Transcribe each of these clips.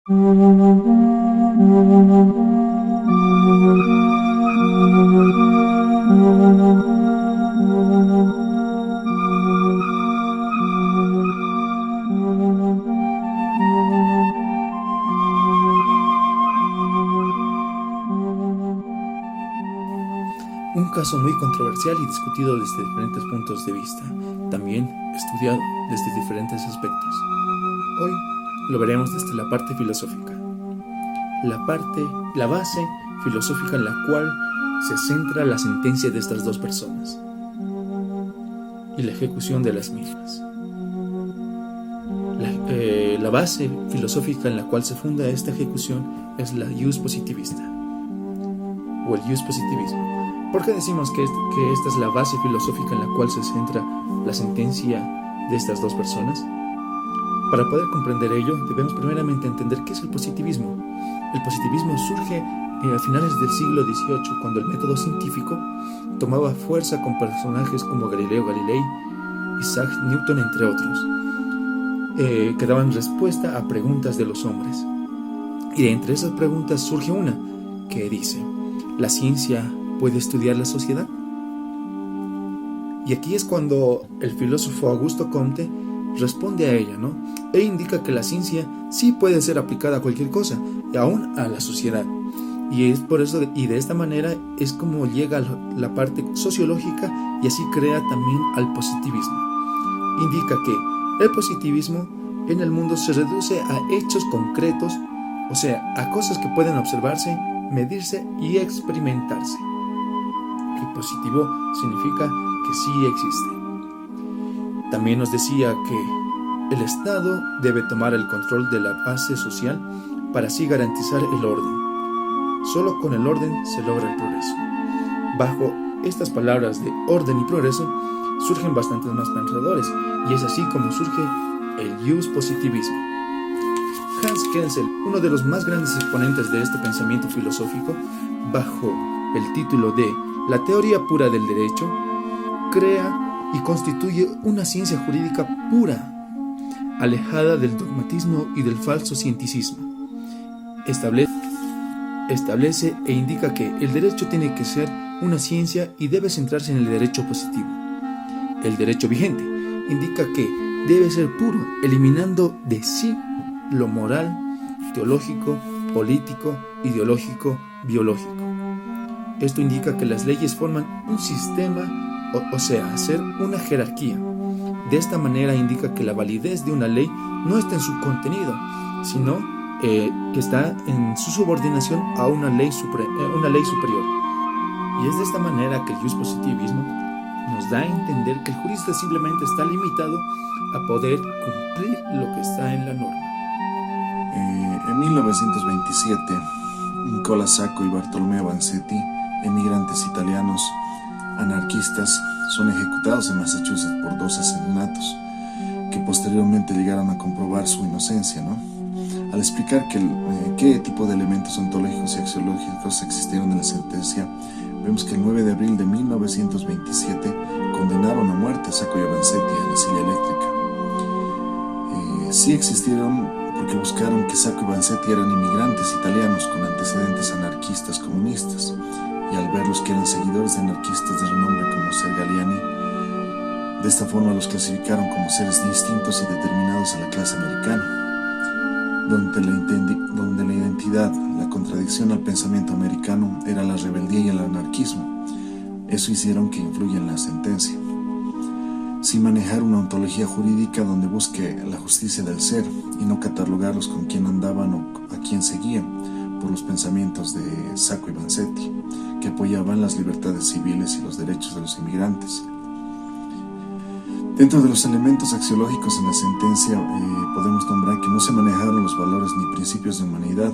Un caso muy controversial y discutido desde diferentes puntos de vista, también estudiado desde diferentes aspectos. Hoy lo veremos desde la parte filosófica, la base filosófica en la cual se centra la sentencia de estas dos personas y la ejecución de las mismas. La base filosófica en la cual se funda esta ejecución es la jus positivista o el jus positivismo. ¿Por qué decimos que esta es la base filosófica en la cual se centra la sentencia de estas dos personas? Para poder comprender ello, debemos primeramente entender qué es el positivismo. El positivismo surge a finales del siglo XVIII, cuando el método científico tomaba fuerza con personajes como Galileo Galilei, Isaac Newton, entre otros, que daban respuesta a preguntas de los hombres. Y de entre esas preguntas surge una que dice: ¿la ciencia puede estudiar la sociedad? Y aquí es cuando el filósofo Augusto Comte responde a ella, ¿no? E indica que la ciencia sí puede ser aplicada a cualquier cosa, y aún a la sociedad. Y es por eso, y de esta manera es como llega la parte sociológica, y así crea también al positivismo. Indica que el positivismo en el mundo se reduce a hechos concretos, o sea, a cosas que pueden observarse, medirse y experimentarse. El positivo significa que sí existe. También nos decía que el Estado debe tomar el control de la base social para así garantizar el orden. Solo con el orden se logra el progreso. Bajo estas palabras de orden y progreso surgen bastantes más pensadores, y es así como surge el jus positivismo. Hans Kelsen, uno de los más grandes exponentes de este pensamiento filosófico, bajo el título de La teoría pura del derecho, crea y constituye una ciencia jurídica pura, alejada del dogmatismo y del falso cienticismo. Establece e indica que el derecho tiene que ser una ciencia y debe centrarse en el derecho positivo. El derecho vigente indica que debe ser puro, eliminando de sí lo moral, teológico, político, ideológico, biológico. Esto indica que las leyes forman un sistema, o sea, hacer una jerarquía. De esta manera indica que la validez de una ley no está en su contenido, sino que está en su subordinación a una ley superior. Y es de esta manera que el jus positivismo nos da a entender que el jurista simplemente está limitado a poder cumplir lo que está en la norma. En 1927, Nicola Sacco y Bartolomeo Vanzetti, emigrantes italianos anarquistas, son ejecutados en Massachusetts por 2 asesinatos que posteriormente llegaron a comprobar su inocencia, ¿no? Al explicar qué tipo de elementos ontológicos y axiológicos existieron en la sentencia, vemos que el 9 de abril de 1927 condenaron a muerte a Sacco y a Vanzetti a la silla eléctrica. Sí existieron porque buscaron que Sacco y Vanzetti eran inmigrantes italianos con antecedentes anarquistas comunistas, y al verlos que eran seguidores de anarquistas de renombre como Sergaliani, de esta forma los clasificaron como seres distintos y determinados a la clase americana, donde la identidad, la contradicción al pensamiento americano era la rebeldía y el anarquismo. Eso hicieron que influya en la sentencia. Sin manejar una ontología jurídica donde busque la justicia del ser y no catalogarlos con quién andaban o a quién seguían por los pensamientos de Sacco y Vanzetti, que apoyaban las libertades civiles y los derechos de los inmigrantes. Dentro de los elementos axiológicos en la sentencia podemos nombrar que no se manejaron los valores ni principios de humanidad,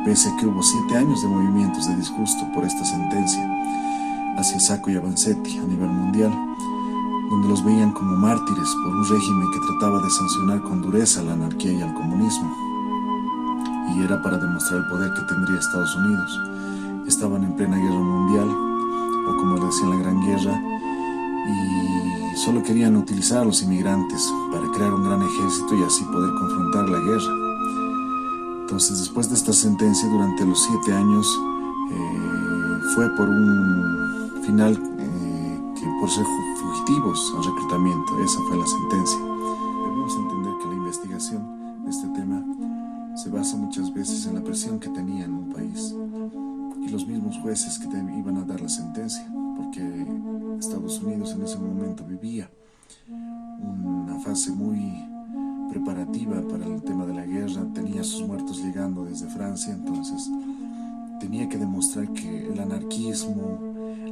pese a que hubo 7 años de movimientos de disgusto por esta sentencia hacia Sacco y Vanzetti a nivel mundial, donde los veían como mártires por un régimen que trataba de sancionar con dureza a la anarquía y al comunismo, y era para demostrar el poder que tendría Estados Unidos. Estaban en plena guerra mundial, o como decían, la Gran Guerra, y solo querían utilizar a los inmigrantes para crear un gran ejército y así poder confrontar la guerra. Entonces, después de esta sentencia, durante los 7 años, fue por un final que por ser fugitivos al reclutamiento. Esa fue la sentencia. Debemos entender que la investigación de este tema se basa muchas veces en la presión que tenía en un país y los mismos jueces que iban a dar la sentencia, porque Estados Unidos en ese momento vivía una fase muy preparativa para el tema de la guerra, tenía sus muertos llegando desde Francia, entonces tenía que demostrar que el anarquismo,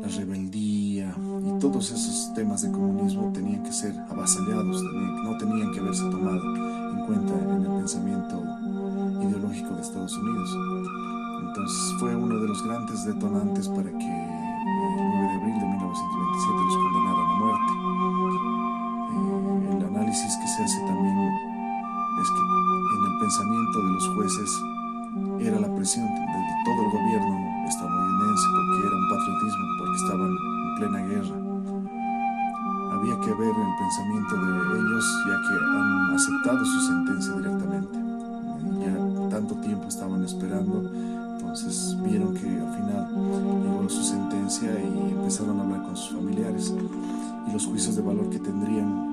la rebeldía y todos esos temas de comunismo tenían que ser avasallados, no tenían que haberse tomado en cuenta en el pensamiento ideológico de Estados Unidos. Entonces fue uno de los grandes detonantes para que el 9 de abril de 1927 los condenaran a muerte. El análisis que se hace también es que en el pensamiento de los jueces era la presión de todo el gobierno estadounidense, porque era un patriotismo, porque estaban en plena guerra. Había que ver el pensamiento de ellos, ya que han aceptado su sentencia directamente. Ya tanto tiempo estaban esperando, entonces vieron que al final llegó su sentencia y empezaron a hablar con sus familiares. Y los juicios de valor que tendrían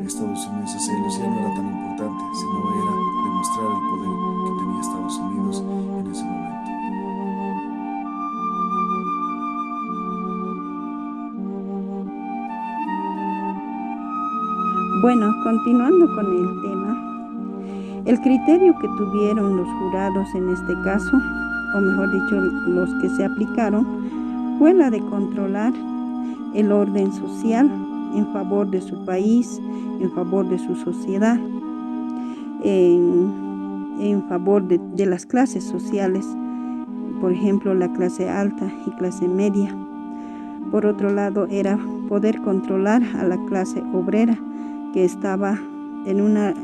Estados Unidos hacia ellos ya no era tan importante, sino era demostrar el poder que tenía Estados Unidos en ese momento. Bueno, continuando con el tema, el criterio que tuvieron los jurados en este caso, o mejor dicho, los que se aplicaron, fue la de controlar el orden social en favor de su país, en favor de su sociedad, en favor de las clases sociales, por ejemplo, la clase alta y clase media. Por otro lado, era poder controlar a la clase obrera, que estaba en unas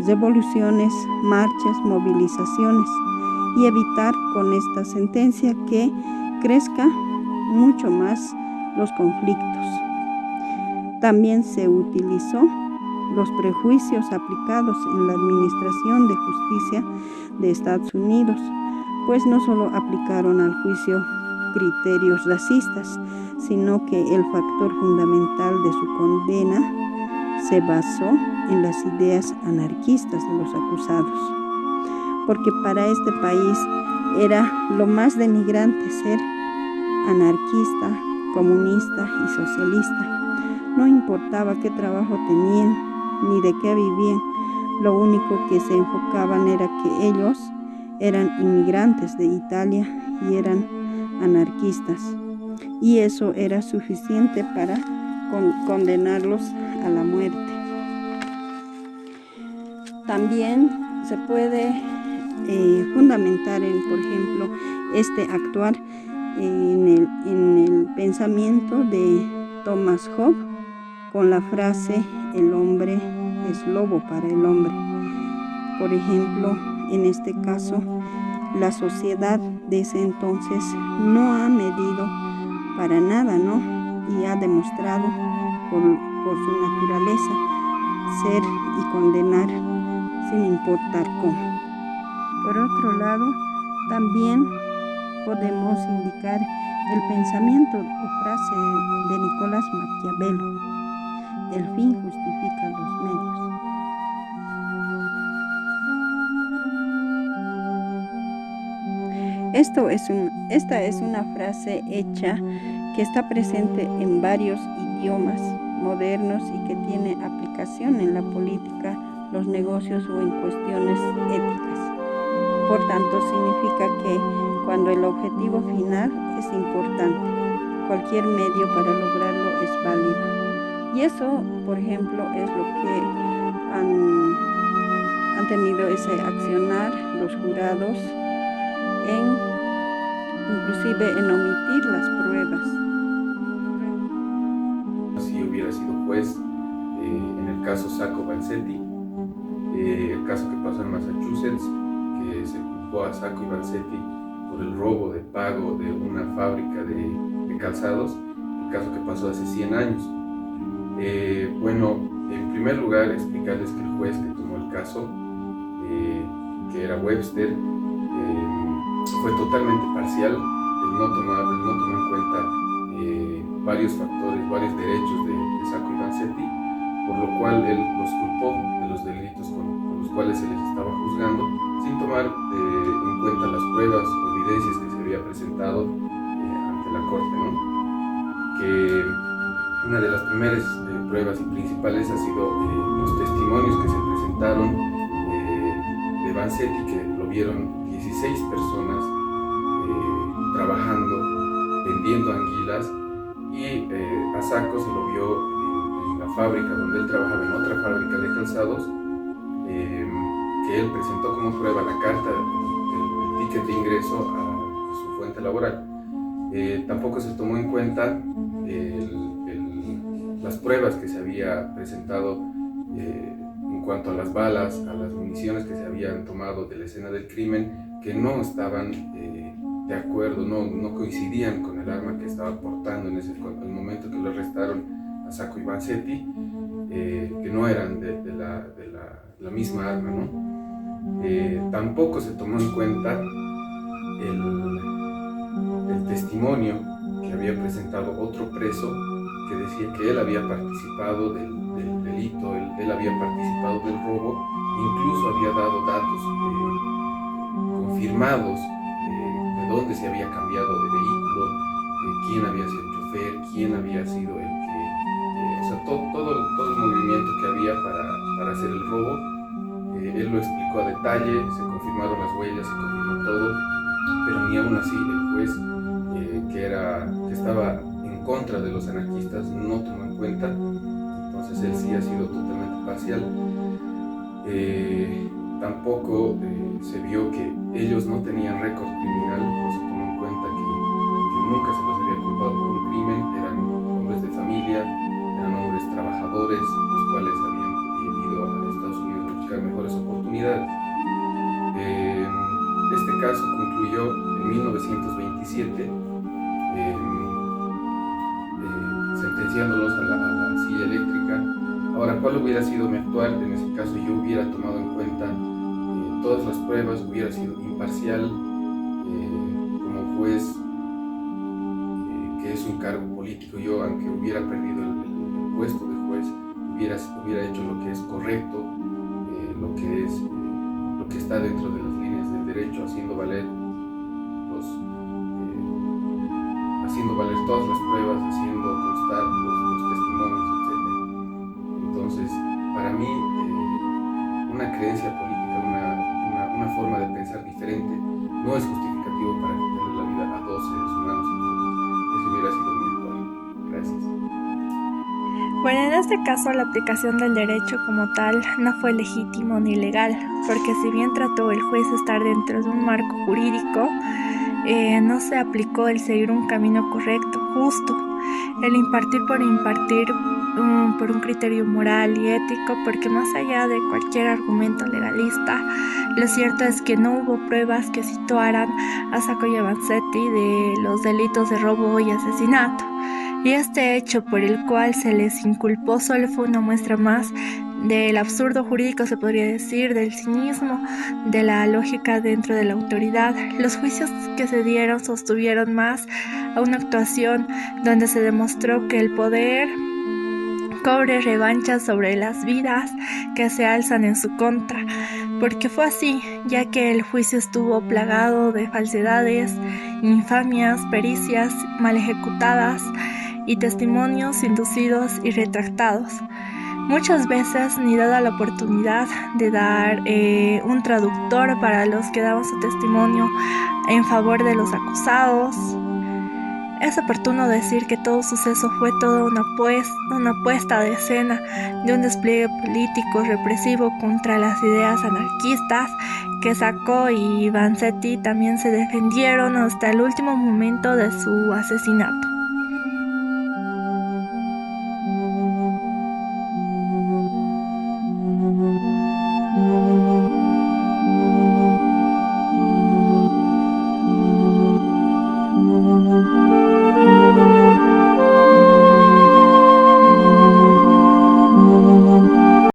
revoluciones, marchas, movilizaciones, y evitar con esta sentencia que crezca mucho más los conflictos. También se utilizó los prejuicios aplicados en la Administración de Justicia de Estados Unidos, pues no solo aplicaron al juicio criterios racistas, sino que el factor fundamental de su condena se basó en las ideas anarquistas de los acusados, porque para este país era lo más denigrante ser anarquista, comunista y socialista. No importaba qué trabajo tenían ni de qué vivían, lo único que se enfocaban era que ellos eran inmigrantes de Italia y eran anarquistas, y eso era suficiente para condenarlos a la muerte. También se puede fundamentar por ejemplo, este actuar en el pensamiento de Thomas Hobbes con la frase "el hombre es lobo para el hombre". Por ejemplo, en este caso, la sociedad de ese entonces no ha medido para nada, ¿no? Y ha demostrado por su naturaleza ser y condenar sin importar cómo. Por otro lado, también podemos indicar el pensamiento o frase de Nicolás Maquiavelo: el fin justifica los medios. Esta es una frase hecha que está presente en varios idiomas modernos y que tiene aplicación en la política, los negocios o en cuestiones éticas. Por tanto, significa que cuando el objetivo final es importante, cualquier medio para lograrlo es válido. Y eso, por ejemplo, es lo que han tenido ese accionar los jurados inclusive en omitir las pruebas. Si hubiera sido juez, en el caso Sacco Vanzetti, el caso que pasó en Massachusetts, que se culpó a Sacco y Vanzetti por el robo de pago de una fábrica de calzados, el caso que pasó hace 100 años. Bueno, en primer lugar, explicarles que el juez que tomó el caso que era Webster, fue totalmente parcial. Él no tomó en cuenta varios factores, varios derechos de Sacco y Vanzetti, por lo cual él los culpó de los delitos con los cuales se les estaba juzgando, sin tomar en cuenta las pruebas o evidencias que se había presentado ante la corte, ¿no? Que una de las primeras pruebas y principales ha sido los testimonios que se presentaron de Vanzetti, que lo vieron 16 personas trabajando, vendiendo anguilas, y a Sacco se lo vio en la fábrica donde él trabajaba, en otra fábrica de calzados, que él presentó como prueba la carta, el ticket de ingreso a su fuente laboral. Tampoco se tomó en cuenta las pruebas que se había presentado en cuanto a las balas, a las municiones que se habían tomado de la escena del crimen, que no estaban de acuerdo, no coincidían con el arma que estaba portando en el momento que lo arrestaron a Sacco y Vanzetti, que no eran de la misma arma, ¿no? Tampoco se tomó en cuenta el testimonio que había presentado otro preso, que decía que él había participado del delito, él había participado del robo, incluso había dado datos confirmados de dónde se había cambiado de vehículo, quién había sido el chofer, quién había sido el que, o sea, todo el movimiento que había para hacer el robo. Él lo explicó a detalle, se confirmaron las huellas, se confirmó todo, pero ni aún así el juez, que estaba en contra de los anarquistas, no tomó en cuenta. Entonces él sí ha sido totalmente parcial. Tampoco se vio que ellos no tenían récord criminal, no se tomó en cuenta que nunca se los había culpado por un crimen, eran hombres de familia, eran hombres trabajadores, los cuales habían ido a Estados Unidos a buscar mejores oportunidades. Este caso concluyó en 1927, sentenciándolos a la silla eléctrica. Ahora, ¿cuál hubiera sido mi actuar? En ese caso yo hubiera tomado en cuenta todas las pruebas, hubiera sido imparcial como juez, que es un cargo político. Yo, aunque hubiera perdido el puesto de juez, hubiera hecho lo que es correcto, lo que está dentro de las líneas del derecho, haciendo valer todas las pruebas, haciendo constar los testimonios, etc. Entonces, para mí, una creencia política, una forma de pensar diferente, no es justificativo para quitarle la vida a dos seres humanos. Entonces, eso hubiera sido mi actual. Gracias. Bueno, en este caso la aplicación del derecho como tal no fue legítimo ni legal, porque si bien trató el juez estar dentro de un marco jurídico, no se aplicó el seguir un camino correcto, justo, el impartir por un criterio moral y ético, porque más allá de cualquier argumento legalista, lo cierto es que no hubo pruebas que situaran a Sacco y a Vanzetti de los delitos de robo y asesinato. Y este hecho por el cual se les inculpó solo fue una muestra más del absurdo jurídico, se podría decir, del cinismo, de la lógica dentro de la autoridad. Los juicios que se dieron sostuvieron más a una actuación donde se demostró que el poder cobre revancha sobre las vidas que se alzan en su contra, porque fue así, ya que el juicio estuvo plagado de falsedades, infamias, pericias mal ejecutadas y testimonios inducidos y retractados. Muchas veces ni dada la oportunidad de dar un traductor para los que daban su testimonio en favor de los acusados. Es oportuno decir que todo suceso fue toda una puesta de escena de un despliegue político represivo contra las ideas anarquistas, que Sacco y Vanzetti también se defendieron hasta el último momento de su asesinato.